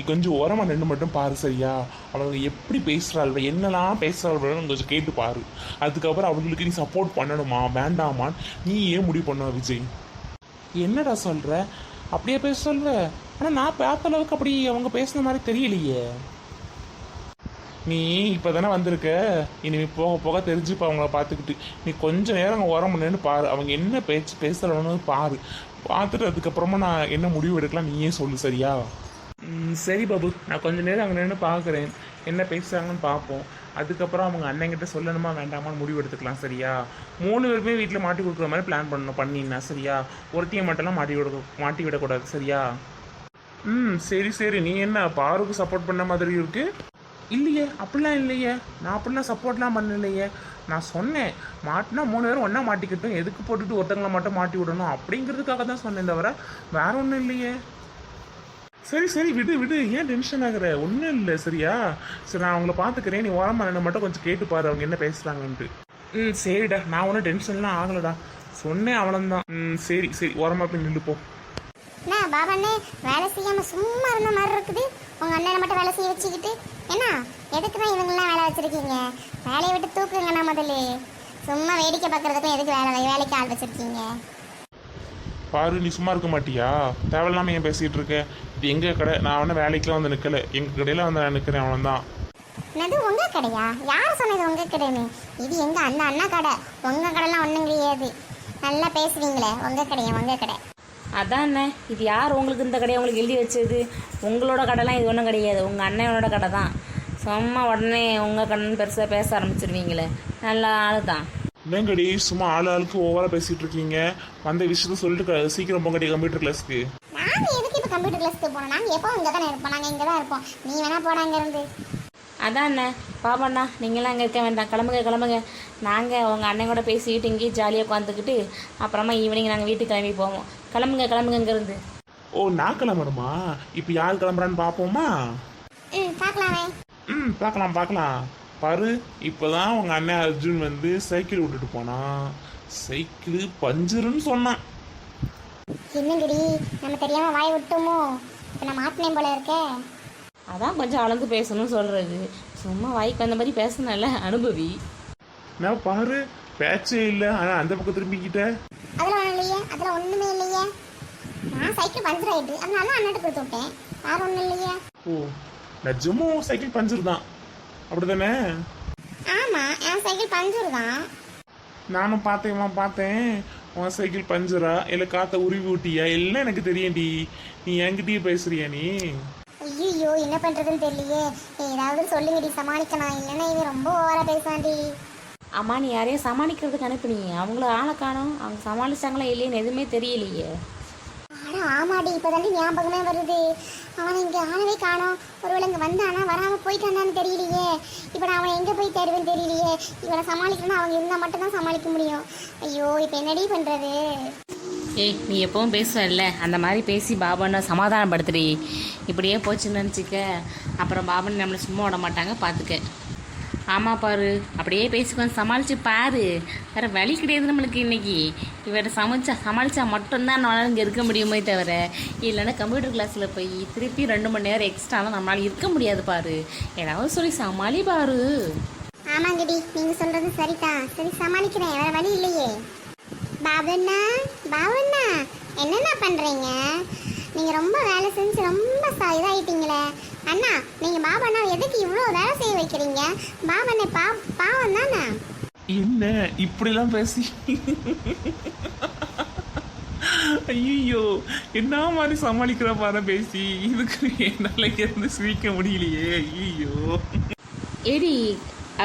கொஞ்சம் ஓரமாக நின்று மட்டும் பாரு சரியா. அவங்க எப்படி பேசுகிறாள், என்னெல்லாம் பேசுகிறாள்னு கொஞ்சம் கேட்டு பாரு. அதுக்கப்புறம் அவங்களுக்கு நீ சப்போர்ட் பண்ணணுமா வேண்டாமான்னு நீ ஏன் முடிவு பண்ண விஜய்? என்னடா சொல்கிற? அப்படியே பேச சொல்ற? ஆனால் நான் பார்த்த அளவுக்கு அப்படி அவங்க பேசுன மாதிரி தெரியலையே. நீ இப்போ தானே வந்திருக்க, இனிமே போக போக தெரிஞ்சுப்பா அவங்கள பார்த்துக்கிட்டு. நீ கொஞ்சம் நேரம் அங்கே ஓரம் பண்ணு பாரு, அவங்க என்ன பேச்சு பேசுகிறவனு பாரு. பார்த்துட்டு அதுக்கப்புறமா நான் என்ன முடிவு எடுக்கலாம் நீயே சொல்லு சரியா. சரி பாபு, நான் கொஞ்சம் நேரம் அங்கே நின்று பார்க்குறேன், என்ன பேசுகிறாங்கன்னு பார்ப்போம். அதுக்கப்புறம் அவங்க அண்ணங்கிட்ட சொல்லணுமா வேண்டாமான்னு முடிவு எடுத்துக்கலாம் சரியா. 3 பேருமே வீட்டில் மாட்டி கொடுக்குற மாதிரி பிளான் பண்ணணும் பண்ணினா சரியா. ஒருத்தையை மட்டும்லாம் மாட்டி விடக்கூடாது சரியா. சரி சரி. நீ என்ன பாருக்கு சப்போர்ட் பண்ண மாதிரி இருக்கு? இல்லையே, அப்படிலாம் இல்லையே, நான் அப்படிலாம் சப்போர்ட்லாம் பண்ணலையே. நான் சொன்னேன் மாட்டினா 3 பேரும் ஒன்றா மாட்டிக்கிட்டோம், எதுக்கு போட்டுட்டு ஒருத்தங்களை மட்டும் மாட்டி விடணும் அப்படிங்கிறதுக்காக தான் சொன்னேன், தவிர வேற ஒன்றும் இல்லையே. சரி சரி விடு விடு, ஏன் டென்ஷன் ஆகுற? ஒன்றும் இல்லை சரியா. சரி நான் அவங்கள பார்த்துக்கிறேன், நீ ஓரமாக என்ன மட்டும் கொஞ்சம் கேட்டு பாரு அவங்க என்ன பேசுகிறாங்கன்ட்டு. சரிடா, நான் ஒன்றும் டென்ஷன்லாம் ஆகலடா, சொன்னேன் அவ்வளோதான். சரி சரி, ஓரமாக போய் நின்றுப்போம். என்ன பாபாண்ணே வேலை செய்யாமல் சும்மா இருந்த மாதிரி இருக்குது? உங்கள் அண்ணனை மட்டும் வேலை செய்ய வச்சுக்கிட்டு என்ன எதுக்கு தான் இவங்கெல்லாம் வேலை வச்சுருக்கீங்க? வேலையை விட்டு தூக்குங்கண்ணா முதல்ல. சும்மா வேடிக்கை பார்க்குறதுக்கும் எதுக்கு வேலைக்கு ஆள் வச்சுருக்கீங்க? பாரு, நீ சும்மா இருக்க மாட்டியா? தேவையில்லாமல் ஏன் பேசிகிட்டு இருக்க? இது எங்கள் கடை, நான் வேணா வேலைக்கெலாம் வந்து நிற்கலை, எங்கள் கடையில் வந்து நான் நிற்கிறேன், அவ்வளோதான். என்னது உங்கள் கடையா? யார் சொன்னது உங்கள் கடைன்னு? இது எங்கள் அந்த அண்ணா கடை, உங்கள் கடைலாம் ஒன்றும் கிடையாது. நல்லா பேசுவீங்களே, உங்கள் கடையா உங்கள் கடை. அதாண்ணே, இது யார் உங்களுக்கு இந்த கடையை உங்களுக்கு எழுதி வச்சது? உங்களோட கடைலாம் இது ஒன்றும் கிடையாது, உங்கள் அண்ணனோட கடை தான். சும்மா உடனே உங்கள் கடைன்னு பெருசாக பேச ஆரம்பிச்சிருவீங்களே, நல்ல ஆள் தான். என்னங்கடி சும்மா ஆளுக்கு ஓவராக பேசிகிட்டு இருக்கீங்க? வந்த விஷயத்த சொல்லிட்டு சீக்கிரம் போங்கடி கம்ப்யூட்டர் கிளாஸ்க்கு. நாங்கள் எதுக்கு இப்போ கம்ப்யூட்டர் கிளாஸ்க்கு போனோம்? நாங்கள் எப்போ இங்கே தானே இருப்போம், நாங்கள் இங்கே தான் இருப்போம். நீ வேணா போனா இருந்து. அதாண்ணே, பாப்பாண்ணா நீங்களாம் அங்கே இருக்க வேண்டாம், கிளம்புங்க. நாங்கள் உங்கள் அண்ணன் கூட பேசிக்கிட்டு இங்கேயே ஜாலியாக உட்காந்துக்கிட்டு அப்புறமா ஈவினிங் நாங்கள் வீட்டுக்கு கிளம்பி போவோம். கிளம்புங்க இங்கேருந்து. ஓ, நான் கிளம்பணுமா? இப்போ யார் கிளம்புறான்னு பார்ப்போமா? பார்க்கலாமே. பார்க்கலாம். பாரு, இப்போதான் உங்கள் அண்ணன் அர்ஜுன் வந்து சைக்கிள் விட்டுட்டு போனான். சைக்கிள் பஞ்சருன்னு சொன்னான். என்னங்கடி நம்ம தெரியாமல் வாய் விட்டோமோ? இப்போ நான் மாட்டினேன் போல இருக்கே. அதான் கொஞ்சம் அளந்து பேசணும்னு சொல்கிறது, சும்மா வாய்க்கு அந்த மாதிரி பேசணும்ல, அனுபவி. நான் பாரு, பேச்சே இல்லை, ஆனால் அந்த பக்கம் திரும்பிக்கிட்ட. அதெல்லாம் ஒன்றும் இல்லையே, அதெல்லாம் ஒன்றுமே இல்லையே. நான் சைக்கிள் பஞ்சர் ஆகிட்டு அதனால அண்ணாட்ட கொடுத்து விட்டேன், வேற ஒன்றும் இல்லையே. ஓ, நிஜமும் சைக்கிள் பஞ்சர் தான் அப்படிதானே? ஆமாம், என் சைக்கிள் பஞ்சர் தான். நானும் பார்த்தேன். உன் சைக்கிள் பஞ்சரா இல்லை காற்ற உருவி விட்டியா எல்லாம் எனக்கு தெரியும்டி. நீ என்கிட்டயே பேசுறியா நீ? ஐயோ, என்ன பண்ணுறதுன்னு தெரியலையே. ஏதாவது சொல்லுங்கடி, சமாளிக்கலாம். இல்லைன்னா இது ரொம்ப ஓவராக பேசாண்டி. அம்மா, நீ யாரையும் சமாளிக்கிறதுக்கு அனுப்புனீங்க, அவங்கள ஆளை காணோம். அவங்க சமாளிச்சாங்களா இல்லைன்னு எதுவுமே தெரியலையே. ஆனால் ஆமாடி, இப்போ தாண்டி ஞாபகமே வருது. அவனை இங்கே ஆளவே காணோம். ஒருவேளை இங்கே வந்தானா வராமல் போயிட்டானான்னு தெரியலையே. இப்போ நான் அவனை எங்கே போய் தேடுவேன்னு தெரியலையே. இவனை சமாளிக்கணும்னா அவங்க இருந்தால் மட்டும்தான் சமாளிக்க முடியும். ஐயோ, இப்போ என்னடி பண்ணுறது? ஏய், நீ எப்பவும் பேசுவல்ல, அந்த மாதிரி பேசி பாபானை சமாதானப்படுத்துடி. இப்படியே போச்சுன்னு நினச்சிக்க, அப்புறம் பாபன் நம்மளை சும்மா விட மாட்டாங்க, பார்த்துக்க. ஆமாம் பாரு, அப்படியே பேசிக்கொண்டு சமாளித்து பாரு, வேறு வழி கிடையாது நம்மளுக்கு. இன்றைக்கி இவரை சமாளித்தா மட்டும்தான் நம்மளால் இங்கே இருக்க முடியுமே தவிர, இல்லைன்னா கம்ப்யூட்டர் கிளாஸில் போய் திருப்பி 2 மணி நேரம் எக்ஸ்ட்ராலாம் நம்மளால் இருக்க முடியாது பாரு. ஏதாவது சொல்லி சமாளி பாரு. ஆமாங்கடி, நீங்கள் சொல்கிறது சரிதான். சரி, சமாளிக்கிறேன், வேறு வழி இல்லையே. பாபண்ணா என்னென்ன பண்ணுறீங்க? நீங்கள் ரொம்ப வேலை செஞ்சு ரொம்ப இதாகிட்டீங்களே. அண்ணா, நீங்கள் பாபண்ணா எதுக்கு இவ்வளோ வேலை செய்ய வைக்கிறீங்க? பாபண்ணே பாவம் தானே. என்ன இப்படிலாம் பேசி? ஐயோ, என்ன மாதிரி சமாளிக்கிற பாரு பேசி. இதுக்கு என்னால் இருந்து சிரிக்க முடியலையே. ஐயோ ஏடி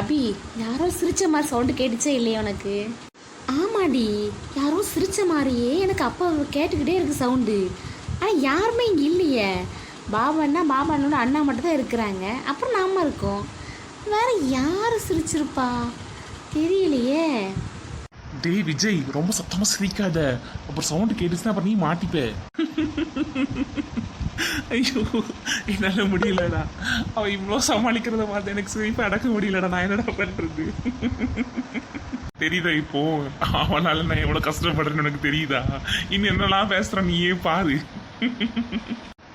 அபி, யாரோ சிரிச்ச மாதிரி சவுண்டு கேட்டுச்சே இல்லையா உனக்கு? ஆமாடி, யாரோ சிரிச்ச மாதிரியே எனக்கு அப்போ கேட்டுக்கிட்டே இருக்கு சவுண்டு. ஆனால் யாருமே இங்கே இல்லையே. பாபாண்ணோட அண்ணா மட்டும் தான் இருக்கிறாங்க, அப்புறம் நாம இருக்கோம். வேற யார் சிரிச்சிருப்பா தெரியலையே. டேய் விஜய், ரொம்ப சத்தமாக சிரிக்காத, அப்புறம் சவுண்டு கேட்டுச்சுன்னா அப்புறம் நீ மாட்டிப்ப. ஐயோ, என்னால் முடியலடா. அவன் இவ்வளோ சமாளிக்கிறத பார்த்து எனக்கு சிரிப்பை அடக்க முடியலடா. நான் என்னடா பண்ணுறது? தெரியுதா இப்போ அவனால நான் எவ்வளோ கஷ்டப்படுறேன்னு எனக்கு தெரியுதா? இன்னும் என்னெல்லாம் பேசுகிறேன் நீயே பாரு.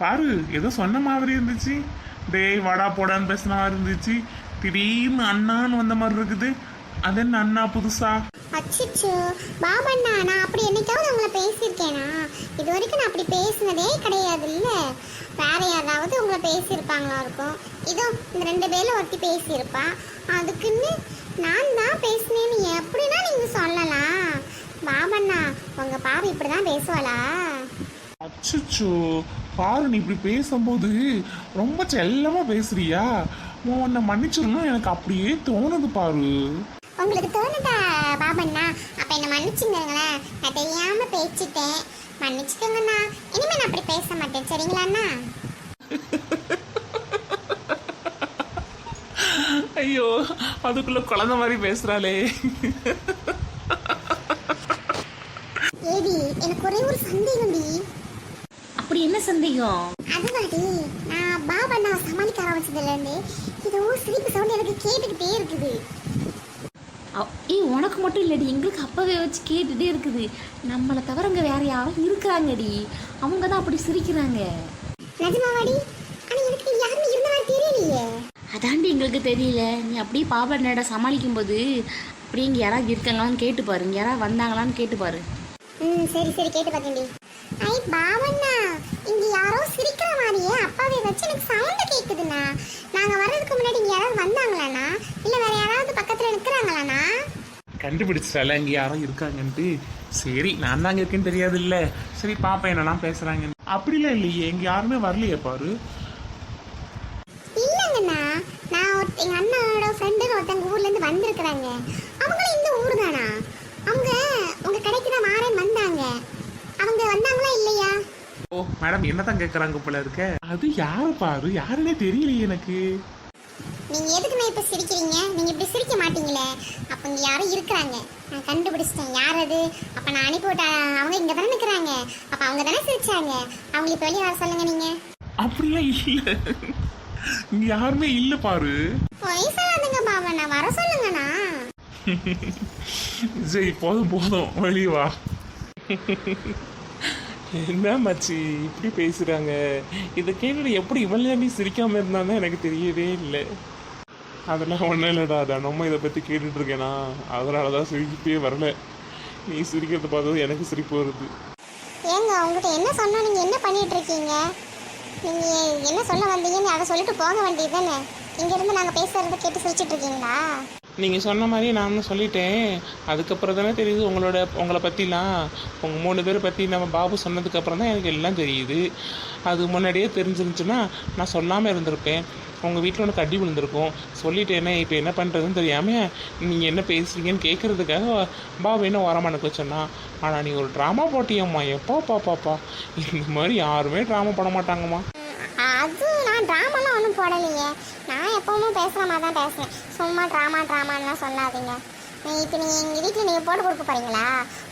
பாரு ஏதோ சொன்ன மாதிரி இருந்துச்சு. டேய் வாடா போடான்னு பேசின மாதிரி இருந்துச்சு. திடீர்னு அண்ணான்னு வந்த மாதிரி இருக்குது. அது என்ன அண்ணா புதுசா? அச்சிச்சோ பாபண்ணா, நான் அப்படி என்னைக்காவது உங்களை பேசியிருக்கேனா? இது வரைக்கும் நான் அப்படி பேசினதே கிடையாது. இல்லை வேற யாராவது உங்களை பேசியிருப்பாங்களா இருக்கும். இதோ இந்த 2 பேர்ல ஒருத்தி பேசியிருப்பா. அதுக்குன்னு நான் தான் பேசினேன்னு எப்படின்னா நீங்க சொல்லலாம். பாபண்ணா உங்க பாரு இப்படிதான் பேசுவாளா? அச்சோ பாரு, நீ இப்படி பேசும்போது ரொம்ப செல்லமா பேசுறியா? உன்னை மன்னிச்சிடணும் எனக்கு அப்படியே தோணுது பாரு. உங்களுக்கு தோணுதா பாபண்ணா? அப்ப என்ன மன்னிச்சுங்களேன், நான் தெரியாம பேசிட்டேன், மன்னிச்சுக்கோங்கண்ணா. இனிமே நான் அப்படி பேச மாட்டேன், சரிங்களாண்ணா? ஐயோ அதுக்குள்ள குழந்தை மாதிரி பேசுறாளே. ஏடி எனக்கு ஒரே ஒரு சந்தேகம்டி. அப்படி என்ன சந்தேகம்? அதுவாடி, நான் பாபண்ணா சமாளிக்க ஆரம்பிச்சதுல இருந்து ஏதோ சிரிப்பு சவுண்ட் எனக்கு கேட்டுக்கிட்டே இருக்குது. ஏய் உனக்கு மட்டும் இல்லடி, எங்களுக்கு அப்பவே வச்சு கேட்டுகிட்டே இருக்குது. நம்மளை தவிரங்க வேற யாரும் இருக்கிறாங்கடி, அவங்க தான் அப்படி சிரிக்கிறாங்க. நிஜமாவாடி? ஆனா எனக்கு யாருமே இருந்தவா தெரியலையே. அதாண்டி எங்களுக்கு தெரியல. நீ அப்படியே பாபண்ணோட சமாளிக்கும் போது அப்படியே இங்கே யாராவது இருக்காங்களான்னு கேட்டு பாரு, இங்கே யாராவது வந்தாங்களான்னு கேட்டு பாரு. சரி சரி கேட்டு பார்த்தேன்டி. ஐ பாவண்ணா, இங்க யாரோ சிரிக்கிற மாதிரியே அப்பாவே வச்சு எனக்கு சவுண்ட் கேக்குதுண்ணா. நாங்க வர்றதுக்கு முன்னாடி இங்க யாராவது வந்தாங்களாண்ணா, இல்ல வேற யாராவது பக்கத்துல நிக்கிறாங்களாண்ணா? கண்டுபிடிச்சால இங்க யாரும் இருக்காங்கன்ட்டு. சரி நான் தாங்க இருக்கேன்னு தெரியாது இல்ல. சரி பாப்பா என்னெல்லாம் பேசுறாங்க. அப்படிலாம் இல்லையே, இங்க யாருமே வரலையே பாரு. இல்லங்கண்ணா, நான் எங்க அண்ணனோட ஃப்ரெண்டு ஒருத்தங்க ஊர்ல இருந்து வந்திருக்கிறாங்க. அவங்களும் இந்த ஊர் தானா? அவங்க உங்க கடைக்கு தான் மாறன் வந்தாங்க. அவங்க வந்தாங்களா இல்லையா? ஓ மேடம் என்னதான் கேக்குறாங்க போல இருக்க. அது யாரு பாரு, யாருன்னே தெரியலையே எனக்கு. நீங்க எதுக்குண்ணா இப்ப சிரிக்கிறீங்க? நீங்க இப்படி சிரிக்க மாட்டீங்களே. அப்ப இங்க யாரும் இருக்கிறாங்க, நான் கண்டுபிடிச்சிட்டேன் யார் அது. அப்ப நான் அனுப்பிவிட்ட அவங்க இங்க தானே நிக்கிறாங்க. அப்ப அவங்க தானே சிரிச்சாங்க. அவங்களுக்கு வெளியே வர சொல்லுங்க நீங்க. அப்படிலாம் இல்ல, இங்க யாருமே இல்ல பாரு. பொய் சொல்லாதுங்க பாபா, நான் வர சொல்லுங்கண்ணா. சரி போதும் போதும் வெளியே வா. என்ன மச்சி இப்படி பேசுறாங்க? இதை கேட்டு எப்படி இவள் சிரிக்காம இருந்தாதான் எனக்கு தெரியவே இல்லை. அதெல்லாம் ஒன்றும் இல்லைடா, நம்ம இதை பற்றி கேட்டுட்டு இருக்கேனா, அதனால தான் சிரிப்பே வரல. நீ சிரிக்கிறத பார்த்தது எனக்கு சிரிப்பு வருது. ஏங்க உங்ககிட்ட என்ன சொன்னா நீங்க என்ன பண்ணிட்டு இருக்கீங்க? நீங்க என்ன சொல்ல வந்தீங்கன்னு அதை சொல்லிட்டு போக வேண்டியது தானே. இங்க இருந்து நாங்க பேசுறத கேட்டு சிரிச்சிட்டு இருக்கீங்களா? நீங்கள் சொன்ன மாதிரி நானும் சொல்லிட்டேன். அதுக்கப்புறம் தானே தெரியுது உங்களை பற்றிலாம். உங்கள் 3 பேரை பற்றி நம்ம பாபு சொன்னதுக்கப்புறம் தான் எனக்கு எல்லாம் தெரியுது. அது முன்னாடியே தெரிஞ்சிருந்துச்சுன்னா நான் சொல்லாமல் இருந்திருப்பேன். உங்கள் வீட்டில் உனக்கு அடி விழுந்திருக்கும். சொல்லிட்டேனே, இப்போ என்ன பண்ணுறதுன்னு தெரியாமல் நீங்கள் என்ன பேசுறீங்கன்னு கேட்குறதுக்காக பாபு என்ன வரமானுக்கு வச்சோன்னா. ஆனால் நீ ஒரு ட்ராமா போட்டியம்மா. எப்போ பாப்பாப்பா இந்த மாதிரி யாருமே ட்ராமா பண்ண மாட்டாங்கம்மா. அது நான் ட்ராமாலாம் ஒன்றும் போடலையே. நான் எப்பவுமே பேசுகிற மாதிரி தான் பேசுகிறேன். சும்மா ட்ராமான்லாம் சொல்லாதீங்க. இப்போ நீங்கள் எங்கள் வீட்டில் நீங்கள் போட்டு கொடுக்க போகிறீங்களா?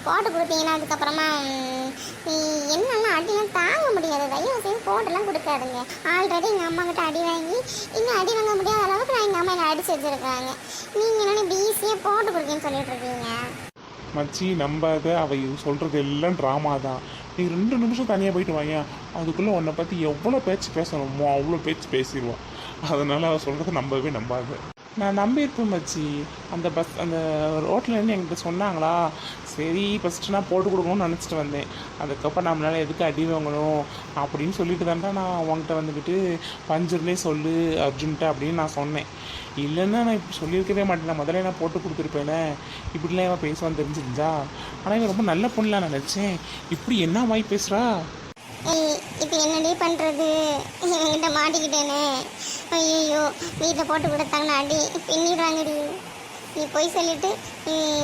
போட்டு கொடுத்தீங்கன்னா அதுக்கப்புறமா என்னெல்லாம் அடிலாம் தாங்க முடியாது. தயவு செய்து போட்டெல்லாம் கொடுக்காதுங்க. ஆல்ரெடி எங்கள் அம்மா கிட்ட அடி வாங்கி இன்னும் அடி வாங்க முடியாத அளவுக்கு நான் எங்கள் அம்மா என்னை அடிச்சு வச்சுருக்காங்க. நீங்கள் என்னென்ன இப்படி ஈஸியாக போட்டு கொடுக்கேன்னு சொல்லிட்டு இருக்கீங்க. மச்சி நம்பாத, அவை சொல்கிறது எல்லாம் ட்ராமா தான். நீ 2 நிமிஷம் தனியாக போயிட்டு வாங்க, அதுக்குள்ளே உன்னை பற்றி எவ்வளோ பேச்சு பேசணுமோ அவ்வளோ பேச்சு பேசிடுவோம். அதனால் அவள் சொல்கிறத நம்பவே நம்பாது. நான் நம்பியிருப்பேன் மச்சி. அந்த ரோட்லேருந்து என்கிட்ட சொன்னாங்களா, சரி ஃபஸ்ட்டு நான் போட்டு கொடுக்கணும்னு நினச்சிட்டு வந்தேன். அதுக்கப்புறம் நம்மளால் எதுக்கு அடி வாங்கணும் அப்படின்னு சொல்லிட்டு தான்டா நான் அவங்ககிட்ட வந்துக்கிட்டு பஞ்சர்லேயே சொல்லு அர்ஜுன்ட்ட அப்படின்னு நான் சொன்னேன். இல்லைன்னா நான் இப்படி சொல்லியிருக்கவே மாட்டேன். நான் முதல்ல நான் போட்டு கொடுத்துருப்பேனே. இப்படிலாம் இவன் பேசுவான்னு தெரிஞ்சிருந்தா. ஆனால் இவன் ரொம்ப நல்ல பொண்ணுலாம் நினச்சேன். இப்படி என்ன வாய் பேசுகிறா? இப்போ என்னடி பண்ணுறது? என்கிட்ட மாட்டிக்கிட்டேனே. ஐயோ வீட்டில் போட்டு கொடுத்தாங்கன்னு அடி பின்னிடுவாங்கடி. நீ போய் சொல்லிட்டு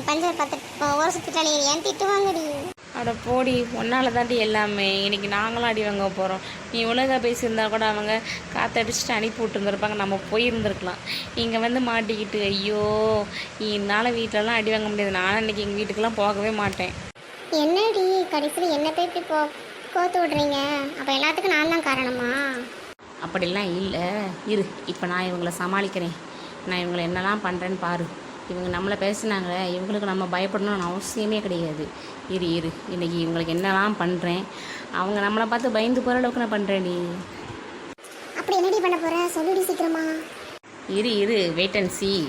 பஞ்சர் பார்த்து ஒரு சுத்திட்டாலே ஏன் திட்டுவாங்கடி. அட போடி, ஒன்றால் தாண்டி எல்லாமே. இன்னைக்கு நாங்களும் அடி வாங்க போகிறோம். நீ ஒழுங்காக பேசியிருந்தா கூட அவங்க காற்றடிச்சிட்டு அனுப்பி விட்டுருந்துருப்பாங்க, நம்ம போயிருந்துருக்கலாம். இங்கே வந்து மாட்டிக்கிட்டு ஐயோ என்னால் வீட்டிலலாம் அடி வாங்க முடியாது. நானும் இன்றைக்கி எங்கள் வீட்டுக்கெல்லாம் போகவே மாட்டேன். என்னடி கடைசியில் என்ன போய் இப்படி கோத்து விட்றீங்க? அப்போ எல்லாத்துக்கும் நான் தான் காரணமா? அப்படிலாம் இல்லை. இரு, இப்போ நான் இவங்களை சமாளிக்கிறேன். நான் இவங்களை என்னெல்லாம் பண்ணுறேன்னு பாரு. இவங்க நம்மளை பேசுனாங்களே, இவங்களுக்கு நம்ம பயப்படணும்னு அவசியமே கிடையாது. இரு இன்றைக்கி இவங்களுக்கு என்னெல்லாம் பண்ணுறேன் அவங்க நம்மளை பார்த்து பயந்து போகிற அளவுக்கு நான் பண்ணுறேன் நீ. அப்படி என்னடி பண்ண போற? சொல்லுடி சீக்கிரமா. இரு வெயிட் அண்ட் see.